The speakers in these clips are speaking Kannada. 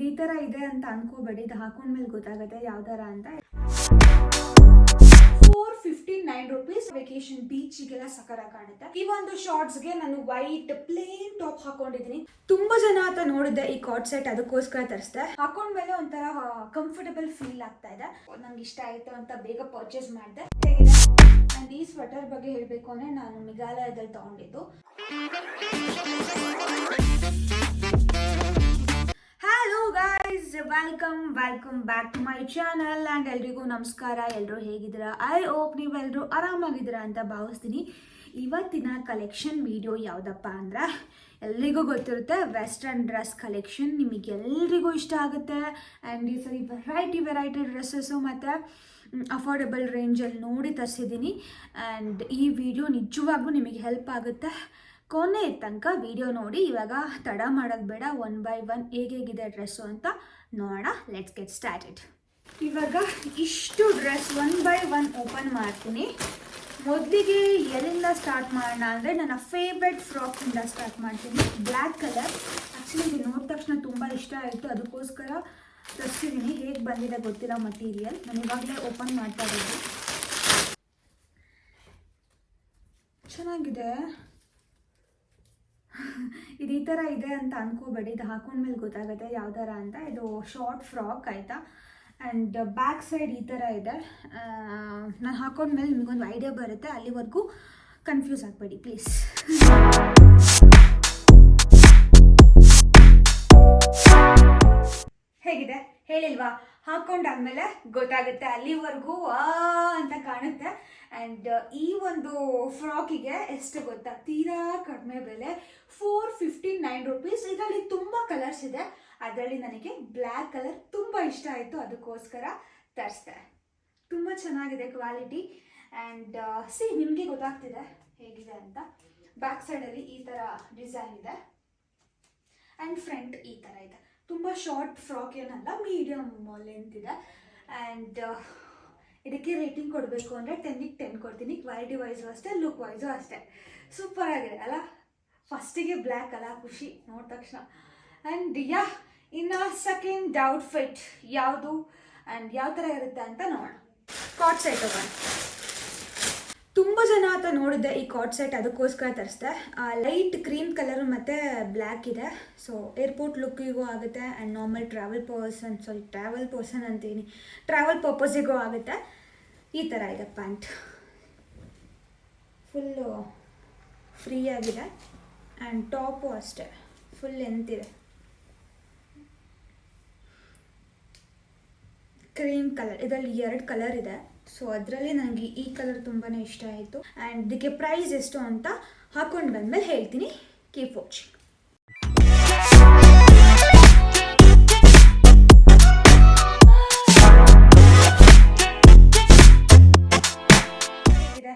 ಇದು ಈ ಥರ ಇದೆ ಅಂತ ಅನ್ಕೋಬೇಡಿ, ಇದು ಹಾಕೊಂಡ್ಮೇಲೆ ಗೊತ್ತಾಗುತ್ತೆ ಯಾವ ಥರ ಅಂತ. 459 rupees. ವೆಕೇಶನ್ ಬೀಚಿಗೆಲ್ಲ ಸಕರ ಕಾಣುತ್ತೆ. ಈ ಒಂದು ಶಾರ್ಟ್ಸ್ಗೆ ನಾನು ವೈಟ್ ಪ್ಲೇನ್ ಟಾಪ್ ಹಾಕೊಂಡಿದ್ದೀನಿ. ತುಂಬಾ ಜನ ಅಂತ ನೋಡಿದ್ದೆ ಈ ಕಾರ್ಡ್ ಸೆಟ್, ಅದಕ್ಕೋಸ್ಕರ ತರಿಸಿದೆ. ಹಾಕೊಂಡ್ಮೇಲೆ ಒಂಥರ ಕಂಫರ್ಟಬಲ್ ಫೀಲ್ ಆಗ್ತಾ ಇದೆ. ನಂಗೆ ಇಷ್ಟ ಆಯ್ತು ಅಂತ ಬೇಗ ಪರ್ಚೇಸ್ ಮಾಡಿದೆ. ಹೇಗಿದೆ? ಅಂಡ್ ಈ ಸ್ವೆಟರ್ ಬಗ್ಗೆ ಹೇಳಬೇಕು ಅಂದ್ರೆ ನಾನು ಮೇಘಾಲಯದಲ್ಲಿ ತಗೊಂಡಿದ್ದು. Hello guys, welcome back to my channel. And ಎಲ್ರಿಗೂ ನಮಸ್ಕಾರ. ಎಲ್ಲರೂ ಹೇಗಿದ್ದೀರಾ? ಐ ಹೋಪ್ ನೀವೆಲ್ಲರೂ ಆರಾಮಾಗಿದ್ದೀರಾ ಅಂತ ಭಾವಿಸ್ತೀನಿ. ಇವತ್ತಿನ ಕಲೆಕ್ಷನ್ ವಿಡಿಯೋ ಯಾವುದಪ್ಪ ಅಂದ್ರೆ, ಎಲ್ರಿಗೂ ಗೊತ್ತಿರುತ್ತೆ, ವೆಸ್ಟರ್ನ್ ಡ್ರೆಸ್ ಕಲೆಕ್ಷನ್. ನಿಮಗೆಲ್ರಿಗೂ ಇಷ್ಟ ಆಗುತ್ತೆ. ಆ್ಯಂಡ್ ಈ ಸರಿ ವೆರೈಟಿ ಡ್ರೆಸ್ಸಸ್ಸು ಮತ್ತು ಅಫೋರ್ಡೆಬಲ್ ರೇಂಜಲ್ಲಿ ನೋಡಿ ತರಿಸಿದ್ದೀನಿ. ಆ್ಯಂಡ್ ಈ ವಿಡಿಯೋ ನಿಜವಾಗ್ಲೂ ನಿಮಗೆ ಹೆಲ್ಪ್ ಆಗುತ್ತೆ. ಕೊನೆ ತನಕ ವಿಡಿಯೋ ನೋಡಿ. ಇವಾಗ ತಡ ಮಾಡೋದು ಬೇಡ, 1 by 1 ಹೇಗಿದೆ ಡ್ರೆಸ್ಸು ಅಂತ ನೋಡೋಣ. Let's get started. ಇವಾಗ ಇಷ್ಟು ಡ್ರೆಸ್ 1 by 1 ಓಪನ್ ಮಾಡ್ತೀನಿ. ಮೊದಲಿಗೆ ಎಲ್ಲಿಂದ ಸ್ಟಾರ್ಟ್ ಮಾಡೋಣ ಅಂದರೆ, ನನ್ನ ಫೇವ್ರೆಟ್ ಫ್ರಾಕಿಂದ ಸ್ಟಾರ್ಟ್ ಮಾಡ್ತೀನಿ. Black colour. ಆ್ಯಕ್ಚುಲಿ ಇದು ನೋಡಿದ ತಕ್ಷಣ ತುಂಬ ಇಷ್ಟ ಆಯಿತು, ಅದಕ್ಕೋಸ್ಕರ ತರಿಸಿದ್ದೀನಿ. ಹೇಗೆ ಬಂದಿದೆ ಗೊತ್ತಿಲ್ಲ ಮಟೀರಿಯಲ್. ನಾನು ಇವಾಗಲೇ ಓಪನ್ ಮಾಡ್ತಾ ಇದ್ದೀನಿ. ಚೆನ್ನಾಗಿದೆ. ಇದು ಈ ಥರ ಇದೆ ಅಂತ ಅನ್ಕೋಬೇಡಿ, ಇದು ಹಾಕೊಂಡ್ಮೇಲೆ ಗೊತ್ತಾಗುತ್ತೆ ಯಾವ ಥರ ಅಂತ. ಇದು ಶಾರ್ಟ್ ಫ್ರಾಕ್ ಆಯಿತಾ. ಆ್ಯಂಡ್ ಬ್ಯಾಕ್ ಸೈಡ್ ಈ ಥರ ಇದೆ. ನಾನು ಹಾಕೊಂಡ್ಮೇಲೆ ನಿಮಗೊಂದು ಐಡಿಯಾ ಬರುತ್ತೆ, ಅಲ್ಲಿವರೆಗೂ ಕನ್ಫ್ಯೂಸ್ ಆಗಬೇಡಿ ಪ್ಲೀಸ್. ಹೇಗಿದೆ ಹೇಳಿಲ್ವಾ? ಹಾಕೊಂಡಾದ್ಮೇಲೆ ಗೊತ್ತಾಗುತ್ತೆ, ಅಲ್ಲಿವರೆಗೂ ಅಂತ ಕಾಣುತ್ತೆ. ಆ್ಯಂಡ್ ಈ ಒಂದು ಫ್ರಾಕಿಗೆ ಎಷ್ಟು ಗೊತ್ತಾ? ತೀರಾ ಕಡಿಮೆ ಬೆಲೆ, 459 rupees. ಇದರಲ್ಲಿ ತುಂಬ ಕಲರ್ಸ್ ಇದೆ. ಅದರಲ್ಲಿ ನನಗೆ ಬ್ಲ್ಯಾಕ್ ಕಲರ್ ತುಂಬ ಇಷ್ಟ ಆಯಿತು, ಅದಕ್ಕೋಸ್ಕರ ತರಿಸ್ದೆ. ತುಂಬ ಚೆನ್ನಾಗಿದೆ ಕ್ವಾಲಿಟಿ. ಆ್ಯಂಡ್ ನಿಮಗೆ ಗೊತ್ತಾಗ್ತಿದೆ ಹೇಗಿದೆ ಅಂತ. ಬ್ಯಾಕ್ ಸೈಡಲ್ಲಿ ಈ ಥರ ಡಿಸೈನ್ ಇದೆ. ಆ್ಯಂಡ್ ಫ್ರಂಟ್ ಈ ಥರ ಇದೆ. ತುಂಬ ಶಾರ್ಟ್ ಫ್ರಾಕ್ ಏನಲ್ಲ, ಮೀಡಿಯಮ್ ಲೆಂತ್ ಇದೆ. ಆ್ಯಂಡ್ ಇದಕ್ಕೆ ರೇಟಿಂಗ್ ಕೊಡಬೇಕು ಅಂದರೆ 10ಗೆ 10 ಕೊಡ್ತೀನಿ. ಕ್ವಾಲಿಟಿ ವೈಸು ಅಷ್ಟೇ, ಲುಕ್ ವೈಸು ಅಷ್ಟೇ. ಸೂಪರ್ ಆಗಿದೆ ಅಲ್ಲ? ಫಸ್ಟಿಗೆ ಬ್ಲ್ಯಾಕ್ ಅಲ್ಲ, ಖುಷಿ ನೋಡಿದ ತಕ್ಷಣ. ಆ್ಯಂಡ್ ಇನ್ನು ಸೆಕೆಂಡ್ ಔಟ್ಫಿಟ್ ಯಾವುದು ಆ್ಯಂಡ್ ಯಾವ ಥರ ಇರುತ್ತೆ ಅಂತ ನೋಡೋಣ. ಕಾರ್ಡ್ ಸೆಟ್ ತಗೊಂಡು ತುಂಬ ಜನ ಅಂತ ನೋಡಿದ್ದೆ ಈ ಕಾರ್ಡ್ ಸೆಟ್, ಅದಕ್ಕೋಸ್ಕರ ತರಿಸಿದೆ. ಲೈಟ್ ಕ್ರೀಮ್ ಕಲರು ಮತ್ತು ಬ್ಲ್ಯಾಕ್ ಇದೆ. ಸೊ ಏರ್ಪೋರ್ಟ್ ಲುಕ್ಕಿಗೂ ಆಗುತ್ತೆ. ಆ್ಯಂಡ್ ನಾರ್ಮಲ್ ಟ್ರಾವೆಲ್ ಪರ್ಸನ್ ಅಂತೀನಿ, ಟ್ರಾವೆಲ್ ಪರ್ಪಸಿಗೂ ಆಗುತ್ತೆ. ಈ ಥರ ಇದೆ ಪ್ಯಾಂಟ್. ಫುಲ್ಲು ಫ್ರೀ ಆಗಿದೆ. ಆ್ಯಂಡ್ ಟಾಪು ಅಷ್ಟೇ ಫುಲ್ ಲೆಂತಿದೆ. Cream colour. ಇದರಲ್ಲಿ 2 ಕಲರ್ ಇದೆ. ಸೊ ಅದರಲ್ಲಿ ನನಗೆ ಈ ಕಲರ್ ತುಂಬಾ ಇಷ್ಟ ಆಯಿತು. ಆ್ಯಂಡ್ ಇದಕ್ಕೆ ಪ್ರೈಸ್ ಎಷ್ಟು ಅಂತ ಹಾಕೊಂಡು ಬಂದಮೇಲೆ ಹೇಳ್ತೀನಿ. Keep watching. ಇದೆ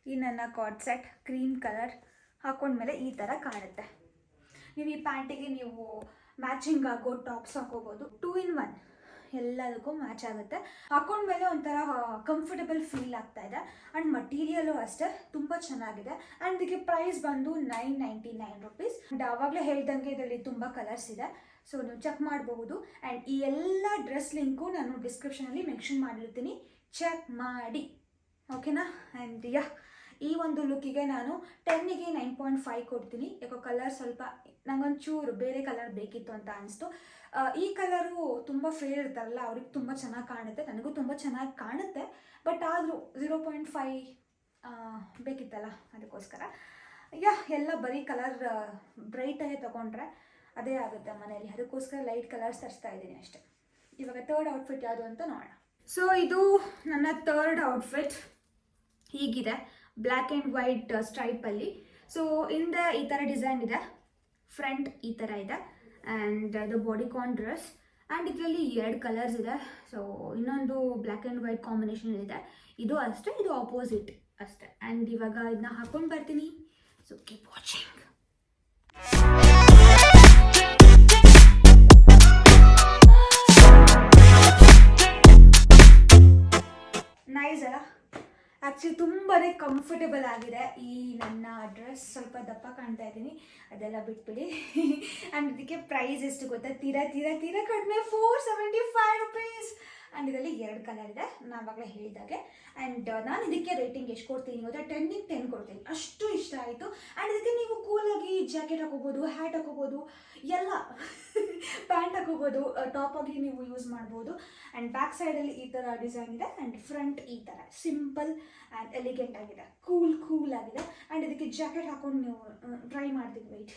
ಈ ನನ್ನ ಕಾರ್ಡ್ ಸೆಟ್. ಕ್ರೀಮ್ ಕಲರ್ ಹಾಕೊಂಡ್ಮೇಲೆ ಈ ಥರ ಕಾಣುತ್ತೆ. ನೀವು ಈ ಪ್ಯಾಂಟಿಗೆ ನೀವು ಮ್ಯಾಚಿಂಗ್ ಆಗೋ ಟಾಪ್ಸ್ ಹಾಕೋಬೋದು. 2 in 1 ಎಲ್ಲದಕ್ಕೂ ಮ್ಯಾಚ್ ಆಗುತ್ತೆ. ಹಾಕೊಂಡ್ಮೇಲೆ ಒಂಥರ ಕಂಫರ್ಟಬಲ್ ಫೀಲ್ ಆಗ್ತಾ ಇದೆ. ಆ್ಯಂಡ್ ಮಟೀರಿಯಲು ಅಷ್ಟೇ ತುಂಬ ಚೆನ್ನಾಗಿದೆ. ಆ್ಯಂಡ್ ಇದಕ್ಕೆ ಪ್ರೈಸ್ ಬಂದು 999 rupees. ಆ್ಯಂಡ್ ಆವಾಗಲೇ ಹೇಳ್ದಂಗೆ ಇದರಲ್ಲಿ ತುಂಬ ಕಲರ್ಸ್ ಇದೆ. ಸೊ ನೀವು ಚೆಕ್ ಮಾಡಬಹುದು. ಆ್ಯಂಡ್ ಈ ಎಲ್ಲ ಡ್ರೆಸ್ ಲಿಂಕು ನಾನು ಡಿಸ್ಕ್ರಿಪ್ಷನಲ್ಲಿ ಮೆನ್ಷನ್ ಮಾಡಿರ್ತೀನಿ, ಚೆಕ್ ಮಾಡಿ, ಓಕೆನಾ? ಆ್ಯಂಡ್ ಈ ಒಂದು ಲುಕ್ಕಿಗೆ ನಾನು 10ಗೆ 9.5 ಕೊಡ್ತೀನಿ. ಯಾಕೋ ಕಲರ್ ಸ್ವಲ್ಪ ನಂಗೊಂಚೂರು ಬೇರೆ ಕಲರ್ ಬೇಕಿತ್ತು ಅಂತ ಅನಿಸ್ತು. ಈ ಕಲರು ತುಂಬ ಫೇರ್ ಇರ್ತಾರಲ್ಲ, ಅವ್ರಿಗೆ ತುಂಬ ಚೆನ್ನಾಗಿ ಕಾಣುತ್ತೆ, ನನಗೂ ತುಂಬ ಚೆನ್ನಾಗಿ ಕಾಣುತ್ತೆ. ಬಟ್ ಆದರೂ 0.5 ಬೇಕಿತ್ತಲ್ಲ, ಅದಕ್ಕೋಸ್ಕರ. ಎಲ್ಲ ಬರೀ ಕಲರ್ ಬ್ರೈಟಾಗಿ ತೊಗೊಂಡ್ರೆ ಅದೇ ಆಗುತ್ತೆ ಮನೆಯಲ್ಲಿ, ಅದಕ್ಕೋಸ್ಕರ ಲೈಟ್ ಕಲರ್ಸ್ ತರಿಸ್ತಾ ಇದ್ದೀನಿ ಅಷ್ಟೇ. ಇವಾಗ ಥರ್ಡ್ ಔಟ್ಫಿಟ್ ಯಾವುದು ಅಂತ ನೋಡೋಣ. ಸೊ ಇದು ನನ್ನ ಥರ್ಡ್ ಔಟ್ಫಿಟ್. ಹೀಗಿದೆ, ಬ್ಲ್ಯಾಕ್ ಆ್ಯಂಡ್ ವೈಟ್ ಸ್ಟ್ರೈಪಲ್ಲಿ. ಸೊ ಹಿಂದೆ ಈ ಥರ ಡಿಸೈನ್ ಇದೆ, ಫ್ರಂಟ್ ಈ ಥರ ಇದೆ. ಆ್ಯಂಡ್ ಇದು ಬಾಡಿಕಾನ್ ಡ್ರೆಸ್. ಆ್ಯಂಡ್ ಇದರಲ್ಲಿ 2 ಕಲರ್ಸ್ ಇದೆ. ಸೊ ಇನ್ನೊಂದು ಬ್ಲ್ಯಾಕ್ ಆ್ಯಂಡ್ ವೈಟ್ ಕಾಂಬಿನೇಷನ್ ಇದೆ. ಇದು ಅಷ್ಟೇ, ಇದು ಆಪೋಸಿಟ್ ಅಷ್ಟೇ. ಆ್ಯಂಡ್ ಇವಾಗ ಇದನ್ನ ಹಾಕೊಂಡು ಬರ್ತೀನಿ. So keep watching. ನೈಸ್ ಅಲ್ಲ? ಆ್ಯಕ್ಚುಲಿ ತುಂಬಾ ಕಂಫರ್ಟೇಬಲ್ ಆಗಿದೆ ಈ ನನ್ನ ಡ್ರೆಸ್. ಸ್ವಲ್ಪ ದಪ್ಪ ಕಾಣ್ತಾ ಇದ್ದೀನಿ, ಅದೆಲ್ಲ ಬಿಟ್ಬಿಡಿ. ಆ್ಯಂಡ್ ಇದಕ್ಕೆ ಪ್ರೈಸ್ ಎಷ್ಟು ಗೊತ್ತಾ, ತೀರಾ ಕಡಿಮೆ, 475 ರೂಪೀಸ್. ಆ್ಯಂಡ್ ಇದರಲ್ಲಿ 2 ಕಲರ್ ಇದೆ, ನಾವಾಗಲೇ ಹೇಳಿದಾಗೆ. ಆ್ಯಂಡ್ ನಾನು ಇದಕ್ಕೆ ರೇಟಿಂಗ್ ಎಷ್ಟು ಕೊಡ್ತೀನಿ ಗೊತ್ತಾ, 10ಗೆ 10 ಕೊಡ್ತೀನಿ. ಅಷ್ಟು ಇಷ್ಟ ಆಯಿತು. ಆ್ಯಂಡ್ ಇದಕ್ಕೆ ನೀವು ಕೂಲಾಗಿ ಜಾಕೆಟ್ ಹಾಕೋಬೋದು, ಹ್ಯಾಟ್ ಹಾಕೋಬೋದು, ಎಲ್ಲ ಪ್ಯಾಂಟ್ ಹಾಕೋಬೋದು, ಟಾಪಾಗಿ ನೀವು ಯೂಸ್ ಮಾಡ್ಬೋದು. ಆ್ಯಂಡ್ ಬ್ಯಾಕ್ ಸೈಡಲ್ಲಿ ಈ ಥರ ಡಿಸೈನ್ ಇದೆ, ಆ್ಯಂಡ್ ಫ್ರಂಟ್ ಈ ಥರ ಸಿಂಪಲ್ ಆ್ಯಂಡ್ ಎಲಿಗೆಂಟ್ ಆಗಿದೆ, ಕೂಲ್ ಆಗಿದೆ. ಆ್ಯಂಡ್ ಇದಕ್ಕೆ ಜಾಕೆಟ್ ಹಾಕೊಂಡು ನೀವು ಟ್ರೈ ಮಾಡ್ತೀನಿ. ವೆಯ್ಟ್,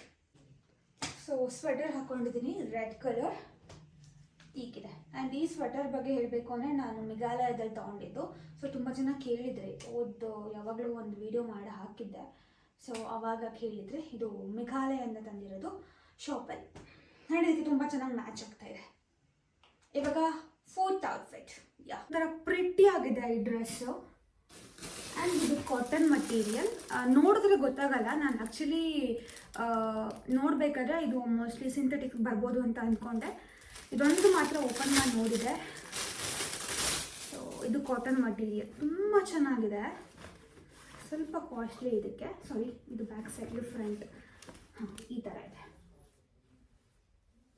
ಸೊ ಸ್ವೆಟರ್ ಹಾಕ್ಕೊಂಡಿದ್ದೀನಿ, ರೆಡ್ ಕಲರ್ ಈಗಿದೆ. ಆ್ಯಂಡ್ ಈ ಸ್ವೆಟರ್ ಬಗ್ಗೆ ಹೇಳಬೇಕು ಅಂದರೆ ನಾನು ಮೇಘಾಲಯದಲ್ಲಿ ತೊಗೊಂಡಿದ್ದು. ಸೊ ತುಂಬ ಜನ ಕೇಳಿದ್ರಿ, ಯಾವಾಗಲೂ ಒಂದು ವಿಡಿಯೋ ಮಾಡಿ ಹಾಕಿದ್ದೆ. ಸೊ ಆವಾಗ ಕೇಳಿದರೆ ಇದು ಮೇಘಾಲಯದಿಂದ ತಂದಿರೋದು ಶಾಪಲ್ಲಿ. ಆ್ಯಂಡ್ ಇದಕ್ಕೆ ತುಂಬ ಚೆನ್ನಾಗಿ ಮ್ಯಾಚ್ ಆಗ್ತಾ ಇದೆ. ಇವಾಗ 4th ಔಟ್ಫಿಟ್. ಒಂಥರ ಪ್ರಿಟಿ ಆಗಿದೆ ಈ ಡ್ರೆಸ್ಸು. ಆ್ಯಂಡ್ ಇದು ಕಾಟನ್ ಮಟೀರಿಯಲ್. ನೋಡಿದ್ರೆ ಗೊತ್ತಾಗಲ್ಲ, ನಾನು ಆ್ಯಕ್ಚುಲಿ ನೋಡಬೇಕಾದ್ರೆ ಇದು ಮೋಸ್ಟ್ಲಿ ಸಿಂಥೆಟಿಕ್ ಬರ್ಬೋದು ಅಂತ ಅಂದ್ಕೊಂಡೆ. ಇದೊಂದು ಮಾತ್ರ ಓಪನ್ ಮಾಡಿ ನೋಡಿದೆ. ಸೊ ಇದು ಕಾಟನ್ ಮಟೀರಿಯಲ್, ತುಂಬ ಚೆನ್ನಾಗಿದೆ. ಸ್ವಲ್ಪ ಕಾಸ್ಟ್ಲಿ ಇದಕ್ಕೆ. ಸಾರಿ, ಇದು ಬ್ಯಾಕ್ ಸೈಡ್, ಫ್ರಂಟ್ ಈ ಥರ ಇದೆ.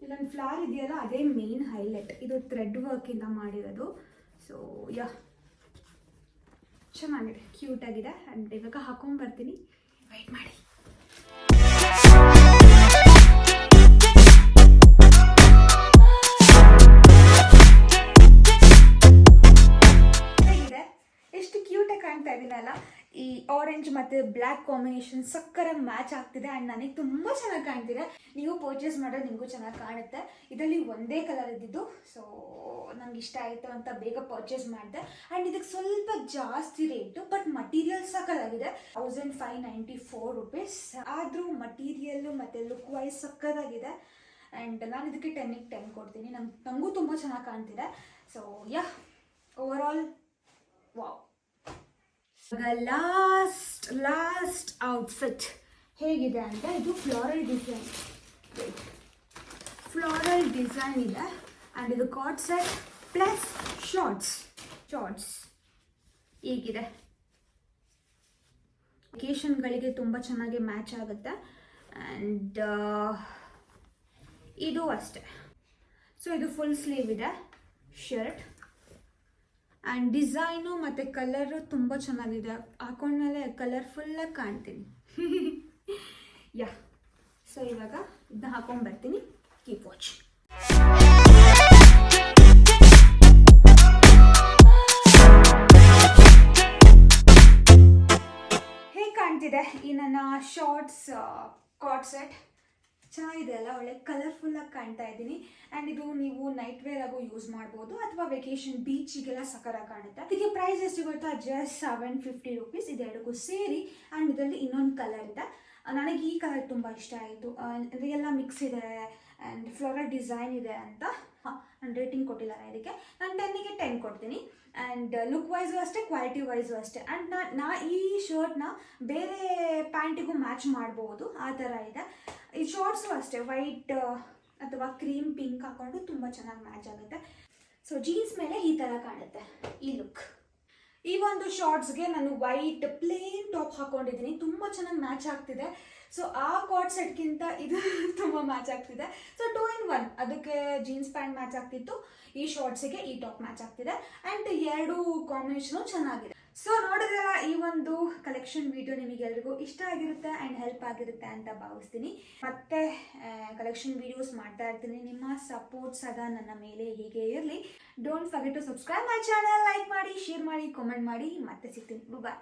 ಇಲ್ಲೊಂದು ಫ್ಲವರ್ ಇದೆಯಲ್ಲ, ಅದೇ ಮೇನ್ ಹೈಲೈಟ್. ಇದು ಥ್ರೆಡ್ ವರ್ಕಿಂದ ಮಾಡಿರೋದು. ಸೊ ಚೆನ್ನಾಗಿದೆ, ಕ್ಯೂಟಾಗಿದೆ. ಆ್ಯಂಡ್ ಇವಾಗ ಹಾಕೊಂಡ್ಬರ್ತೀನಿ, ವೆಯ್ಟ್ ಮಾಡಿ. ಇದೆಲ್ಲ ಈ ಆರೆಂಜ್ ಮತ್ತು ಬ್ಲ್ಯಾಕ್ ಕಾಂಬಿನೇಷನ್ ಸಕ್ಕರಾಗಿ ಮ್ಯಾಚ್ ಆಗ್ತಿದೆ. ಆ್ಯಂಡ್ ನನಗೆ ತುಂಬ ಚೆನ್ನಾಗಿ ಕಾಣ್ತಿದೆ. ನೀವು ಪರ್ಚೇಸ್ ಮಾಡೋದು ನಿಮಗೂ ಚೆನ್ನಾಗಿ ಕಾಣುತ್ತೆ. ಇದರಲ್ಲಿ ಒಂದೇ ಕಲರ್ ಇದ್ದಿದ್ದು, ಸೊ ನಂಗೆ ಇಷ್ಟ ಆಯಿತು ಅಂತ ಬೇಗ ಪರ್ಚೇಸ್ ಮಾಡಿದೆ. ಆ್ಯಂಡ್ ಇದಕ್ಕೆ ಸ್ವಲ್ಪ ಜಾಸ್ತಿ ರೇಟು, ಬಟ್ ಮಟೀರಿಯಲ್ ಸಕ್ಕದಾಗಿದೆ. 1594 ರೂಪೀಸ್. ಆದರೂ ಮಟೀರಿಯಲ್ಲು ಮತ್ತು ಲುಕ್ ವೈಸ್ ಸಕ್ಕದಾಗಿದೆ. ಆ್ಯಂಡ್ ನಾನು ಇದಕ್ಕೆ 10ಗೆ 10 ಕೊಡ್ತೀನಿ. ನನಗೂ ತುಂಬ ಚೆನ್ನಾಗಿ ಕಾಣ್ತಿದೆ. So over all wow. Last outfit ಹೇಗಿದೆ ಅಂತ, ಇದು ಫ್ಲೋರಲ್ ಡಿಸೈನ್ ಇದೆ. ಆ್ಯಂಡ್ ಇದು ಕಾರ್ಡ್ ಸೆಟ್ ಪ್ಲಸ್ ಶಾರ್ಟ್ಸ್ ಹೀಗಿದೆ. ವೆಕೇಷನ್ಗಳಿಗೆ ತುಂಬ ಚೆನ್ನಾಗಿ ಮ್ಯಾಚ್ ಆಗುತ್ತೆ. ಆ್ಯಂಡ್ ಇದು ಅಷ್ಟೇ. ಸೊ ಇದು ಫುಲ್ ಸ್ಲೀವ್ ಇದೆ ಶರ್ಟ್. ಆ್ಯಂಡ್ ಡಿಸೈನು ಮತ್ತು ಕಲರು ತುಂಬ ಚೆನ್ನಾಗಿದೆ. ಹಾಕೊಂಡ್ಮೇಲೆ ಕಲರ್ಫುಲ್ಲಾಗಿ ಕಾಣ್ತೀನಿ. ಸೊ ಇವಾಗ ಇದನ್ನ ಹಾಕೊಂಡ್ಬರ್ತೀನಿ. Keep watch. ಹೇಗೆ ಕಾಣ್ತಿದೆ ಈ ನನ್ನ ಶಾರ್ಟ್ಸ್ ಕಾರ್ಡ್ ಸೆಟ್? ಚೆನ್ನಾಗಿದೆ ಅಲ್ಲ, ಒಳ್ಳೆ ಕಲರ್ಫುಲ್ಲಾಗಿ ಕಾಣ್ತಾ ಇದ್ದೀನಿ. ಆ್ಯಂಡ್ ಇದು ನೀವು ನೈಟ್ ವೇರ್ ಆಗು ಯೂಸ್ ಮಾಡ್ಬೋದು, ಅಥವಾ ವೆಕೇಷನ್ ಬೀಚಿಗೆಲ್ಲ ಸಕ್ಕರಾಗಿ ಕಾಣುತ್ತೆ. ಇದಕ್ಕೆ ಪ್ರೈಸ್ ಎಷ್ಟು ಗೊತ್ತಾ, ಜಸ್ಟ್ 750 ರೂಪೀಸ್ ಇದೆರಡಕ್ಕೂ ಸೇರಿ. ಆ್ಯಂಡ್ ಇದರಲ್ಲಿ ಇನ್ನೊಂದು ಕಲರ್ ಇದೆ. ನನಗೆ ಈ ಕಲರ್ ತುಂಬ ಇಷ್ಟ ಆಯಿತು. ಎಲ್ಲ ಮಿಕ್ಸ್ ಇದೆ ಆ್ಯಂಡ್ ಫ್ಲೋರಲ್ ಡಿಸೈನ್ ಇದೆ ಅಂತ. ನಾನು ರೇಟಿಂಗ್ ಕೊಟ್ಟಿಲ್ಲ ಇದಕ್ಕೆ. ನಾನು 10ಗೆ 10 ಕೊಡ್ತೀನಿ. ಆ್ಯಂಡ್ ಲುಕ್ ವೈಸು ಅಷ್ಟೇ, ಕ್ವಾಲಿಟಿ ವೈಸು ಅಷ್ಟೇ. ಆ್ಯಂಡ್ ನಾ ಈ ಶರ್ಟ್ನ ಬೇರೆ ಪ್ಯಾಂಟಿಗೂ ಮ್ಯಾಚ್ ಮಾಡ್ಬೋದು, ಆ ಥರ ಇದೆ. ಈ ಶಾರ್ಟ್ಸು ಅಷ್ಟೇ, ವೈಟ್ ಅಥವಾ ಕ್ರೀಮ್ ಪಿಂಕ್ ಹಾಕೊಂಡು ತುಂಬ ಚೆನ್ನಾಗಿ ಮ್ಯಾಚ್ ಆಗುತ್ತೆ. ಸೊ ಜೀನ್ಸ್ ಮೇಲೆ ಈ ಥರ ಕಾಣುತ್ತೆ ಈ ಲುಕ್. ಈ ಒಂದು ಶಾರ್ಟ್ಸ್ಗೆ ನಾನು ವೈಟ್ ಪ್ಲೇನ್ ಟಾಪ್ ಹಾಕೊಂಡಿದ್ದೀನಿ, ತುಂಬ ಚೆನ್ನಾಗಿ ಮ್ಯಾಚ್ ಆಗ್ತಿದೆ. ಸೊ ಆ ಕಾರ್ಡ್ ಸೆಟ್ಗಿಂತ ಇದು ತುಂಬ ಮ್ಯಾಚ್ ಆಗ್ತಿದೆ. So 2 in 1. ಅದಕ್ಕೆ ಜೀನ್ಸ್ ಪ್ಯಾಂಟ್ ಮ್ಯಾಚ್ ಆಗ್ತಿತ್ತು, ಈ ಶಾರ್ಟ್ಸಿಗೆ ಈ ಟಾಪ್ ಮ್ಯಾಚ್ ಆಗ್ತಿದೆ. ಆ್ಯಂಡ್ 2 ಕಾಂಬಿನೇಷನು ಚೆನ್ನಾಗಿದೆ. ಸೊ ನೋಡಿದ್ರಲ್ಲ, ಈ ಒಂದು ಕಲೆಕ್ಷನ್ ವಿಡಿಯೋ ನಿಮಗೆಲ್ರಿಗೂ ಇಷ್ಟ ಆಗಿರುತ್ತೆ ಆ್ಯಂಡ್ ಹೆಲ್ಪ್ ಆಗಿರುತ್ತೆ ಅಂತ ಭಾವಿಸ್ತೀನಿ. ಮತ್ತೆ ಕಲೆಕ್ಷನ್ ವಿಡಿಯೋಸ್ ಮಾಡ್ತಾ ಇರ್ತೀನಿ. ನಿಮ್ಮ ಸಪೋರ್ಟ್ ಸದಾ ನನ್ನ ಮೇಲೆ ಹೀಗೆ ಇರಲಿ. Don't forget to subscribe my channel. Like ಮಾಡಿ, ಶೇರ್ ಮಾಡಿ, ಕಾಮೆಂಟ್ ಮಾಡಿ. ಮತ್ತೆ ಸಿಗ್ತೀನಿ. ಬಾಯ್.